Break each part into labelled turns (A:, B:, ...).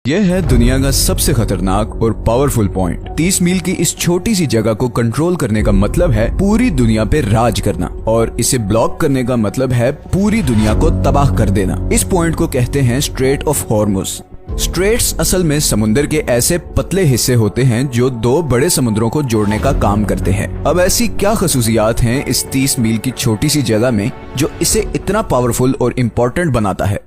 A: यह है दुनिया का सबसे खतरनाक और पावरफुल पॉइंट। 30 मील की इस छोटी सी जगह को कंट्रोल करने का मतलब है पूरी दुनिया पे राज करना, और इसे ब्लॉक करने का मतलब है पूरी दुनिया को तबाह कर देना। इस पॉइंट को कहते हैं स्ट्रेट ऑफ हॉर्मुज। स्ट्रेट्स असल में समुद्र के ऐसे पतले हिस्से होते हैं जो दो बड़े समुद्रों को जोड़ने का काम करते हैं। अब ऐसी क्या खसूसियात हैं इस 30 मील की छोटी सी जगह में जो इसे इतना पावरफुल और इम्पोर्टेंट बनाता है?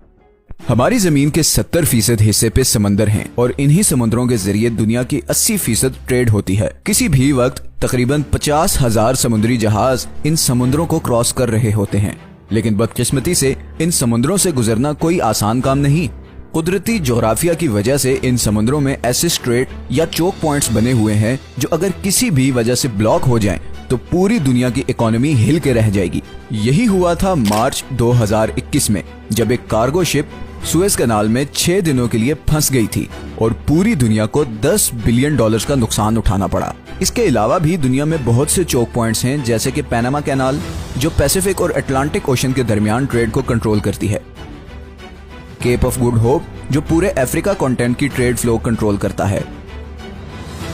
A: हमारी जमीन के 70% हिस्से पे समंदर हैं और इन्हीं समुद्रों के जरिए दुनिया की 80% ट्रेड होती है। किसी भी वक्त तकरीबन 50,000 समुद्री जहाज इन समुद्रों को क्रॉस कर रहे होते हैं, लेकिन बदकिस्मती से इन समुद्रों से गुजरना कोई आसान काम नहीं। कुदरती जोग्राफिया की वजह से इन समुद्रों में ऐसे स्ट्रेट या चोक पॉइंट्स बने हुए हैं जो अगर किसी भी वजह से ब्लॉक हो जाएं तो पूरी दुनिया की इकोनॉमी हिल के रह जाएगी। यही हुआ था मार्च 2021 में, जब एक कार्गो शिप सुएज कनाल में 6 दिनों के लिए फंस गई थी और पूरी दुनिया को $10 बिलियन का नुकसान उठाना पड़ा। इसके अलावा भी दुनिया में बहुत से चोक पॉइंट्स हैं, जैसे कि पैनामा कैनाल जो पैसिफिक और अटलांटिक ओशन के दरमियान ट्रेड को कंट्रोल करती है, केप ऑफ गुड होप जो पूरे अफ्रीका कॉन्टिनेंट की ट्रेड फ्लो कंट्रोल करता है,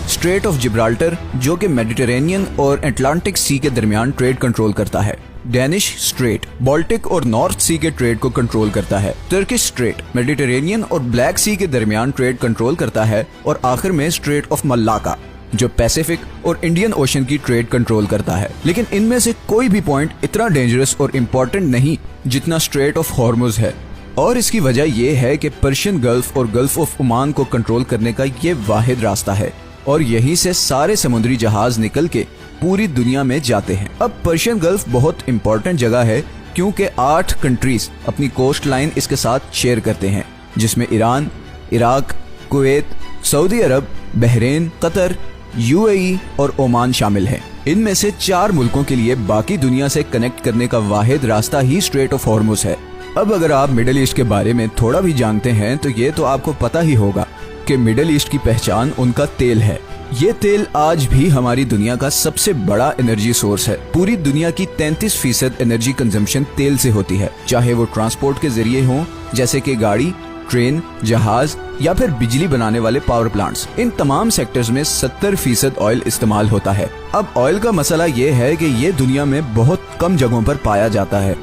A: स्ट्रेट ऑफ जिब्राल्टर जो कि मेडिटेरेनियन और अटलांटिक सी के दरमियान ट्रेड कंट्रोल करता है, डेनिश स्ट्रेट बाल्टिक और नॉर्थ सी के ट्रेड को कंट्रोल करता है, टर्किश स्ट्रेट मेडिटेरेनियन और ब्लैक सी के दरमियान ट्रेड कंट्रोल करता है, और आखिर में स्ट्रेट ऑफ मलाक्का जो पैसिफिक और इंडियन ओशन की ट्रेड कंट्रोल करता है। लेकिन इनमें से कोई भी पॉइंट इतना डेंजरस और इम्पोर्टेंट नहीं जितना स्ट्रेट ऑफ हॉर्मुज है, और इसकी वजह यह है कि पर्शियन गल्फ और गल्फ ऑफ ओमान को कंट्रोल करने का ये वाहिद रास्ता है, और यहीं से सारे समुद्री जहाज निकल के पूरी दुनिया में जाते हैं। अब पर्शियन गल्फ बहुत इंपॉर्टेंट जगह है क्योंकि 8 कंट्रीज अपनी कोस्ट लाइन इसके साथ शेयर करते हैं, जिसमें ईरान, इराक, कुवैत, सऊदी अरब, बहरीन, कतर, यूएई और ओमान शामिल हैं। इनमें से 4 मुल्कों के लिए बाकी दुनिया से कनेक्ट करने का वाहिद रास्ता ही स्ट्रेट ऑफ हॉर्मुज है। अब अगर आप मिडिल ईस्ट के बारे में थोड़ा भी जानते हैं तो ये तो आपको पता ही होगा कि मिडिल ईस्ट की पहचान उनका तेल है। ये तेल आज भी हमारी दुनिया का सबसे बड़ा एनर्जी सोर्स है। पूरी दुनिया की 33% एनर्जी कंजम्पशन तेल से होती है, चाहे वो ट्रांसपोर्ट के जरिए हो जैसे कि गाड़ी, ट्रेन, जहाज या फिर बिजली बनाने वाले पावर प्लांट्स। इन तमाम सेक्टर्स में 70% ऑयल इस्तेमाल होता है। अब ऑयल का मसला ये है कि ये दुनिया में बहुत कम जगहों पर पाया जाता है।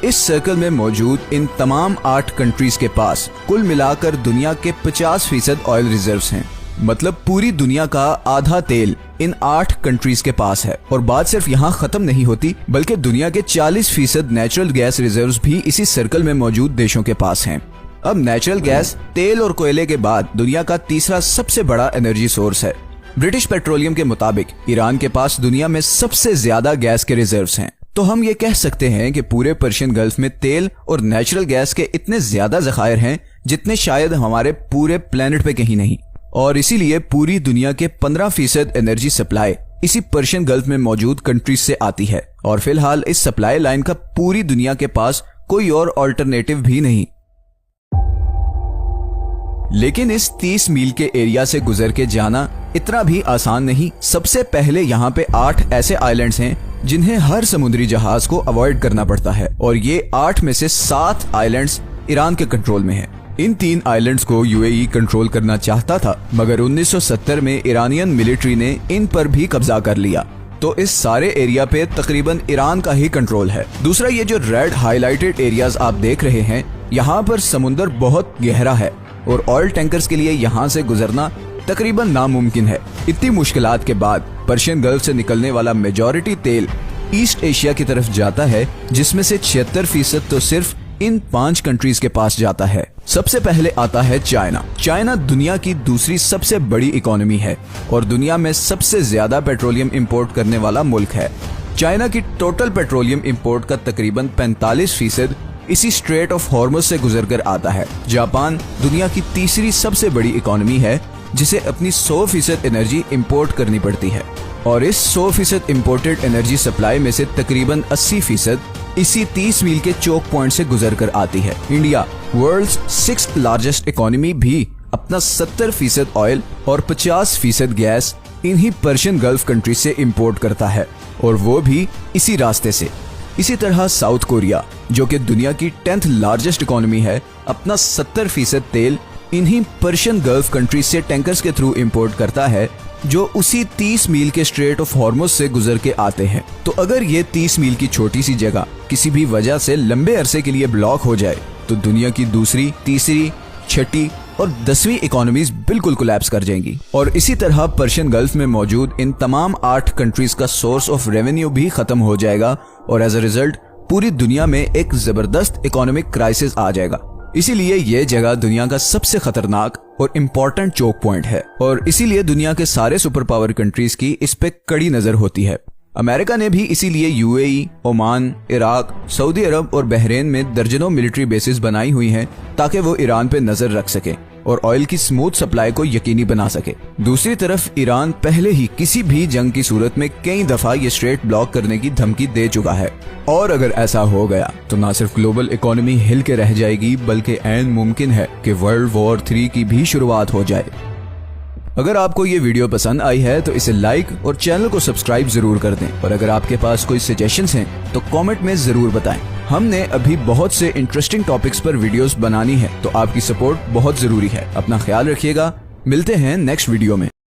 A: इस सर्कल में मौजूद इन तमाम 8 कंट्रीज के पास कुल मिलाकर दुनिया के 50% ऑयल रिजर्व्स हैं। मतलब पूरी दुनिया का आधा तेल इन 8 कंट्रीज के पास है। और बात सिर्फ यहाँ खत्म नहीं होती, बल्कि दुनिया के 40% नेचुरल गैस रिजर्व्स भी इसी सर्कल में मौजूद देशों के पास हैं। अब नेचुरल गैस तेल और कोयले के बाद दुनिया का तीसरा सबसे बड़ा एनर्जी सोर्स है। ब्रिटिश पेट्रोलियम के मुताबिक ईरान के पास दुनिया में सबसे ज्यादा गैस के रिजर्व्स हैं। तो हम ये कह सकते हैं कि पूरे पर्शियन गल्फ में तेल और नेचुरल गैस के इतने ज्यादा जखायर हैं जितने शायद हमारे पूरे प्लेनेट पे कहीं नहीं, और इसीलिए पूरी दुनिया के 15% एनर्जी सप्लाई इसी पर्शियन गल्फ में मौजूद कंट्रीज से आती है। और फिलहाल इस सप्लाई लाइन का पूरी दुनिया के पास कोई और अल्टरनेटिव भी नहीं। लेकिन इस 30 मील के एरिया से गुजर के जाना इतना भी आसान नहीं। सबसे पहले यहाँ पे 8 ऐसे आइलैंड्स हैं जिन्हें हर समुद्री जहाज को अवॉइड करना पड़ता है, और ये 8 में से 7 आइलैंड्स ईरान के कंट्रोल में हैं। इन 3 आइलैंड्स को यूएई कंट्रोल करना चाहता था, मगर 1970 में ईरानियन मिलिट्री ने इन पर भी कब्जा कर लिया, तो इस सारे एरिया पे तकरीबन ईरान का ही कंट्रोल है। दूसरा, ये जो रेड हाईलाइटेड एरियाज आप देख रहे हैं, यहाँ पर समुद्र बहुत गहरा है और ऑयल टैंकर्स के लिए यहाँ से गुजरना तकरीबन नामुमकिन है। इतनी मुश्किलात के बाद पर्शियन गल्फ से निकलने वाला मेजॉरिटी तेल ईस्ट एशिया की तरफ जाता है, जिसमें से 76% तो सिर्फ इन 5 कंट्रीज के पास जाता है। सबसे पहले आता है चाइना। चाइना दुनिया की दूसरी सबसे बड़ी इकोनॉमी है और दुनिया में सबसे ज्यादा पेट्रोलियम इंपोर्ट करने वाला मुल्क है। चाइना की टोटल पेट्रोलियम इंपोर्ट का तकरीबन 45% इसी स्ट्रेट ऑफ हॉर्मुज से गुजरकर आता है। जापान दुनिया की तीसरी सबसे बड़ी इकोनॉमी है, जिसे अपनी 100% एनर्जी इंपोर्ट करनी पड़ती है, और इस 100% इंपोर्टेड एनर्जी सप्लाई में से तकरीबन 80% इसी 30 मील के चोक पॉइंट से गुजर कर आती है। India world's 6th largest economy भी अपना 70% ऑयल और 50% गैस इन्हीं पर्शियन गल्फ कंट्री से इंपोर्ट करता है, और वो भी इसी रास्ते से। इसी तरह साउथ कोरिया जो कि दुनिया की 10th लार्जेस्ट इकोनॉमी है, अपना 70% तेल इन्हीं पर्शियन गल्फ कंट्रीज से टैंकर्स के थ्रू इंपोर्ट करता है, जो उसी 30 मील के स्ट्रेट ऑफ हॉर्मुज से गुजर के आते हैं। तो अगर ये 30 मील की छोटी सी जगह किसी भी वजह से लंबे अरसे के लिए ब्लॉक हो जाए तो दुनिया की दूसरी, तीसरी, छठी और 10वीं इकोनॉमीज बिल्कुल कोलैप्स कर जाएंगी। और इसी तरह पर्शियन गल्फ में मौजूद इन तमाम 8 कंट्रीज का सोर्स ऑफ रेवेन्यू भी खत्म हो जाएगा और एज अ रिजल्ट पूरी दुनिया में एक जबरदस्त इकोनॉमिक क्राइसिस आ जाएगा। इसीलिए ये जगह दुनिया का सबसे खतरनाक और इम्पोर्टेंट चोक पॉइंट है और इसीलिए दुनिया के सारे सुपर पावर कंट्रीज की इस पे कड़ी नजर होती है। अमेरिका ने भी इसीलिए यूएई, ओमान, इराक, सऊदी अरब और बहरीन में दर्जनों मिलिट्री बेसिस बनाई हुई हैं ताकि वो ईरान पे नजर रख सके और ऑयल की स्मूथ सप्लाई को यकीनी बना सके। दूसरी तरफ ईरान पहले ही किसी भी जंग की सूरत में कई दफा ये स्ट्रेट ब्लॉक करने की धमकी दे चुका है और अगर ऐसा हो गया तो न सिर्फ ग्लोबल इकोनॉमी हिल के रह जाएगी बल्कि ऐन मुमकिन है कि वर्ल्ड वॉर 3 की भी शुरुआत हो जाए। अगर आपको ये वीडियो पसंद आई है तो इसे लाइक और चैनल को सब्सक्राइब जरूर कर दें और अगर आपके पास कोई सजेशंस हैं तो कमेंट में जरूर बताएं। हमने अभी बहुत से इंटरेस्टिंग टॉपिक्स पर वीडियोस बनानी है तो आपकी सपोर्ट बहुत जरूरी है। अपना ख्याल रखिएगा, मिलते हैं नेक्स्ट वीडियो में।